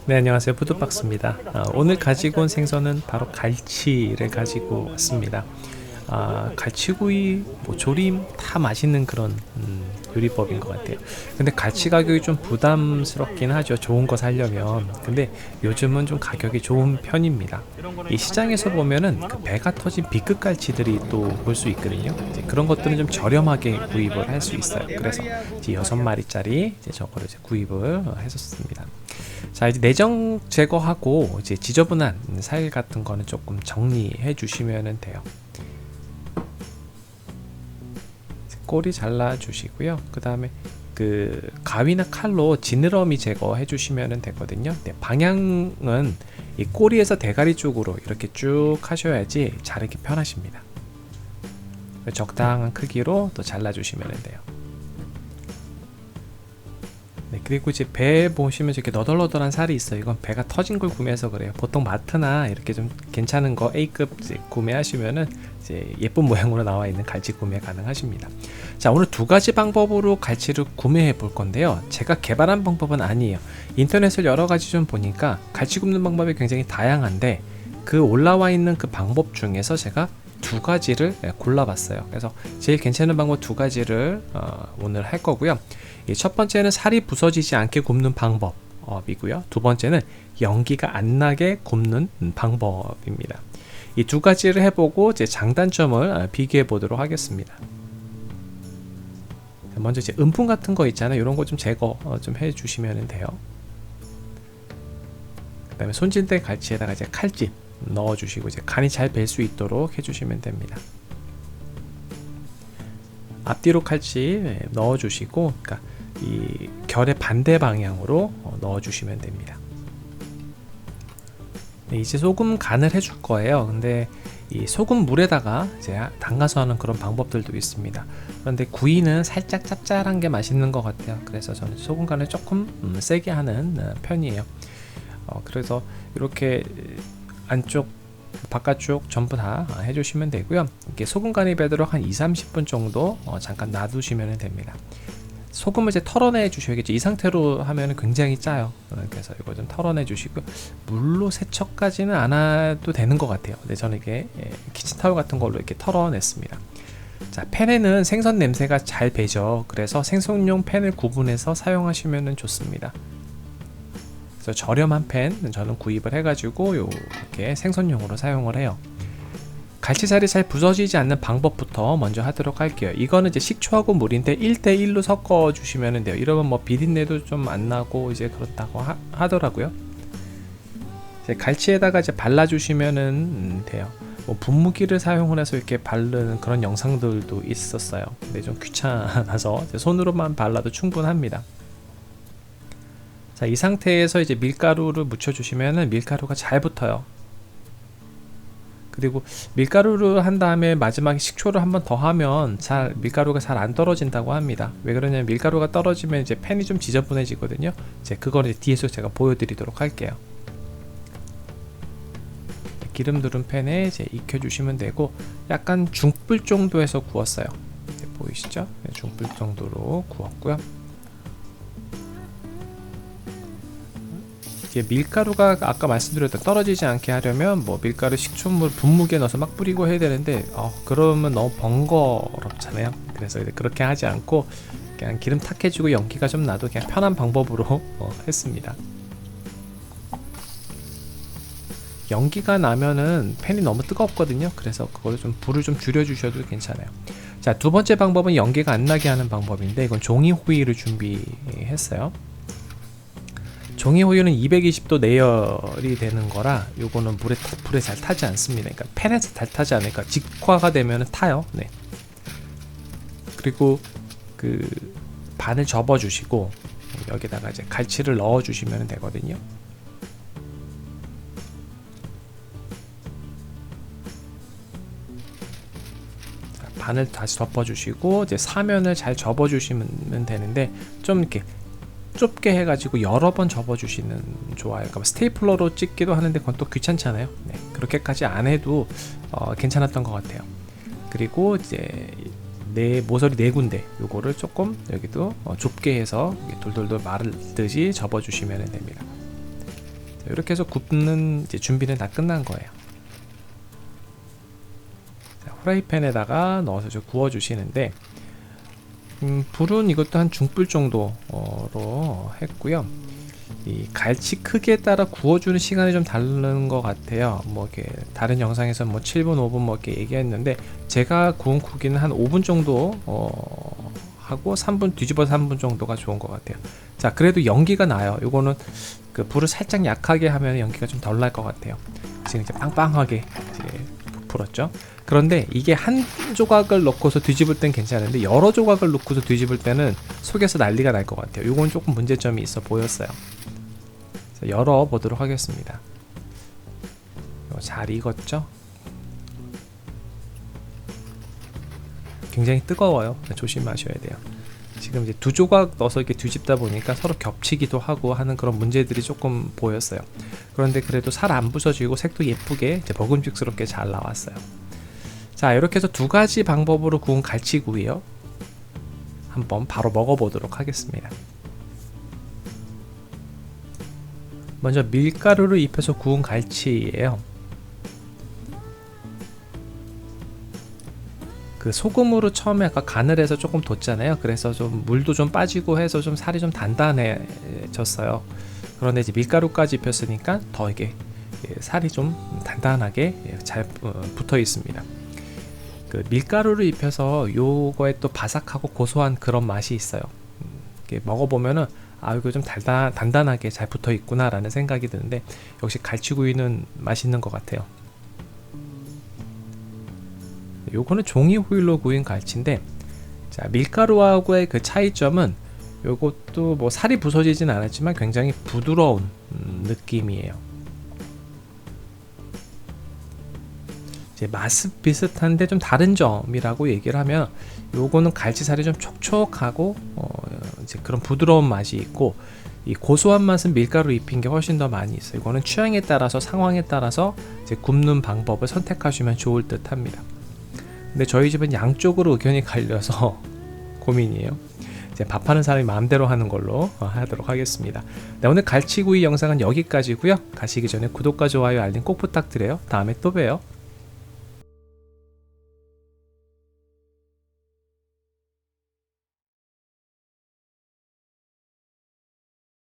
네, 안녕하세요. 푸드박스입니다. 오늘 가지고 온 생선은 바로 갈치를 가지고 왔습니다. 갈치구이, 조림 다 맛있는 그런 요리법인 것 같아요. 근데 갈치 가격이 좀 부담스럽긴 하죠. 좋은 거 사려면. 근데 요즘은 좀 가격이 좋은 편입니다. 이 시장에서 보면은 그 배가 터진 B급 갈치들이 또 볼 수 있거든요. 이제 그런 것들은 좀 저렴하게 구입을 할 수 있어요. 그래서 이제 6마리짜리 이제 저거를 이제 구입을 했었습니다. 자, 이제 내장 제거하고 이제 지저분한 살 같은 거는 조금 정리해 주시면 돼요. 꼬리 잘라 주시고요. 그 다음에 그 가위나 칼로 지느러미 제거해 주시면 되거든요. 네, 방향은 이 꼬리에서 대가리 쪽으로 이렇게 쭉 하셔야지 자르기 편하십니다. 적당한 크기로 또 잘라 주시면 돼요. 네, 그리고 이제 배 보시면 이렇게 너덜너덜한 살이 있어요. 이건 배가 터진 걸 구매해서 그래요. 보통 마트나 이렇게 좀 괜찮은 거 A급 구매하시면은 이제 예쁜 모양으로 나와 있는 갈치 구매 가능하십니다. 자, 오늘 두 가지 방법으로 갈치를 구매해 볼 건데요. 제가 개발한 방법은 아니에요. 인터넷을 여러 가지 좀 보니까 갈치 굽는 방법이 굉장히 다양한데 그 올라와 있는 그 방법 중에서 제가 두 가지를 골라봤어요. 그래서 제일 괜찮은 방법 두 가지를 오늘 할 거고요. 첫 번째는 살이 부서지지 않게 굽는 방법이고요. 두 번째는 연기가 안 나게 굽는 방법입니다. 이 두 가지를 해보고 제 장단점을 비교해 보도록 하겠습니다. 먼저 이제 음품 같은 거 있잖아요. 이런 거 좀 제거 좀 해주시면 돼요. 그 다음에 손질된 갈치에다가 이제 칼집 넣어주시고 이제 간이 잘 벨 수 있도록 해주시면 됩니다. 앞뒤로 칼집 넣어주시고, 그러니까 이 결의 반대 방향으로 넣어주시면 됩니다. 네, 이제 소금 간을 해줄 거예요. 근데 이 소금 물에다가 이제 담가서 하는 그런 방법들도 있습니다. 그런데 구이는 살짝 짭짤한 게 맛있는 것 같아요. 그래서 저는 소금 간을 조금 세게 하는 편이에요. 그래서 이렇게 안쪽 바깥쪽 전부 다 해주시면 되고요. 이렇게 소금 간이 배도록 한 2-30분 정도 잠깐 놔두시면 됩니다. 소금을 이제 털어내 주셔야겠죠. 이 상태로 하면 굉장히 짜요. 그래서 이거 좀 털어내 주시고 물로 세척까지는 안 해도 되는 것 같아요. 근데 저는 이게 키친타올 같은 걸로 이렇게 털어냈습니다. 자, 팬에는 생선 냄새가 잘 배죠. 그래서 생선용 팬을 구분해서 사용하시면 좋습니다. 그래서 저렴한 팬 저는 구입을 해가지고 이렇게 생선용으로 사용을 해요. 갈치살이 잘 부서지지 않는 방법부터 먼저 하도록 할게요. 이거는 이제 식초하고 물인데 1대1로 섞어 주시면 돼요. 이러면 뭐 비린내도 좀 안 나고 이제 그렇다고 하더라고요. 이제 갈치에다가 이제 발라 주시면 돼요. 뭐 분무기를 사용을 해서 이렇게 바르는 그런 영상들도 있었어요. 근데 좀 귀찮아서 손으로만 발라도 충분합니다. 자, 이 상태에서 이제 밀가루를 묻혀 주시면은 밀가루가 잘 붙어요. 그리고 밀가루를 한 다음에 마지막에 식초를 한 번 더 하면 밀가루가 잘 안 떨어진다고 합니다. 왜 그러냐면 밀가루가 떨어지면 이제 팬이 좀 지저분해지거든요. 이제 그거를 뒤에서 제가 보여드리도록 할게요. 기름 두른 팬에 이제 익혀주시면 되고 약간 중불 정도에서 구웠어요. 보이시죠? 중불 정도로 구웠고요. 이게 밀가루가 아까 말씀드렸던 떨어지지 않게 하려면 뭐 밀가루, 식초물, 분무기에 넣어서 막 뿌리고 해야 되는데 그러면 너무 번거롭잖아요. 그래서 그렇게 하지 않고 그냥 기름 탁 해주고 연기가 좀 나도 그냥 편한 방법으로 했습니다. 연기가 나면은 팬이 너무 뜨겁거든요. 그래서 그걸 좀 불을 좀 줄여 주셔도 괜찮아요. 자, 두 번째 방법은 연기가 안 나게 하는 방법인데 이건 종이 호일을 준비했어요. 종이 호일은 220도 내열이 되는 거라 요거는 불에 잘 타지 않습니다. 그러니까 팬에서 잘 타지 않으니까 직화가 되면 타요. 네. 그리고 그 반을 접어 주시고 여기다가 이제 갈치를 넣어 주시면 되거든요. 자, 반을 다시 덮어 주시고 이제 사면을 잘 접어 주시면 되는데 좀 이렇게 좁게 해가지고 여러 번 접어주시는 좋아요. 그러니까 스테이플러로 찍기도 하는데 그건 또 귀찮잖아요. 네, 그렇게까지 안 해도 괜찮았던 것 같아요. 그리고 이제 모서리 네 군데 요거를 조금 여기도 좁게 해서 돌돌돌 마르듯이 접어주시면 됩니다. 이렇게 해서 굽는 이제 준비는 다 끝난 거예요. 자, 후라이팬에다가 넣어서 좀 구워 주시는데 불은 이것도 한 중불 정도로 했고요. 이 갈치 크기에 따라 구워주는 시간이 좀 다른 것 같아요. 뭐 이렇게 다른 영상에서 뭐 7분, 5분 뭐 이렇게 얘기했는데 제가 구운 크기는 한 5분 정도 하고 3분 뒤집어서 3분 정도가 좋은 것 같아요. 자, 그래도 연기가 나요. 요거는 그 불을 살짝 약하게 하면 연기가 좀 덜 날 것 같아요. 지금 이제 빵빵하게 이제 불었죠. 그런데 이게 한 조각을 넣고서 뒤집을 땐 괜찮은데 여러 조각을 넣고서 뒤집을 때는 속에서 난리가 날 것 같아요. 요건 조금 문제점이 있어 보였어요. 열어 보도록 하겠습니다. 잘 익었죠? 굉장히 뜨거워요. 조심하셔야 돼요. 지금 이제 두 조각 넣어서 이렇게 뒤집다 보니까 서로 겹치기도 하고 하는 그런 문제들이 조금 보였어요. 그런데 그래도 살 안 부서지고 색도 예쁘게 이제 먹음직스럽게 잘 나왔어요. 자, 이렇게 해서 두 가지 방법으로 구운 갈치구이요. 한번 바로 먹어보도록 하겠습니다. 먼저 밀가루를 입혀서 구운 갈치예요. 그 소금으로 처음에 아까 간을 해서 조금 뒀잖아요. 그래서 좀 물도 좀 빠지고 해서 좀 살이 좀 단단해졌어요. 그런데 이제 밀가루까지 입혔으니까 더 이게 살이 좀 단단하게 잘 붙어 있습니다. 그 밀가루를 입혀서 요거에 또 바삭하고 고소한 그런 맛이 있어요. 이렇게 먹어보면은 아, 이거 좀 단단하게 잘 붙어 있구나 라는 생각이 드는데 역시 갈치구이는 맛있는 것 같아요. 요거는 종이 호일로 구운 갈치인데, 자, 밀가루하고의 그 차이점은 요것도 뭐 살이 부서지진 않았지만 굉장히 부드러운 느낌이에요. 이제 맛은 비슷한데 좀 다른 점이라고 얘기를 하면 요거는 갈치살이 좀 촉촉하고 이제 그런 부드러운 맛이 있고, 이 고소한 맛은 밀가루 입힌 게 훨씬 더 많이 있어요. 이거는 취향에 따라서 상황에 따라서 이제 굽는 방법을 선택하시면 좋을 듯 합니다. 근데 저희 집은 양쪽으로 의견이 갈려서 고민이에요. 이제 밥하는 사람이 마음대로 하는 걸로 하도록 하겠습니다. 네, 오늘 갈치구이 영상은 여기까지고요. 가시기 전에 구독과 좋아요, 알림 꼭 부탁드려요. 다음에 또 봬요.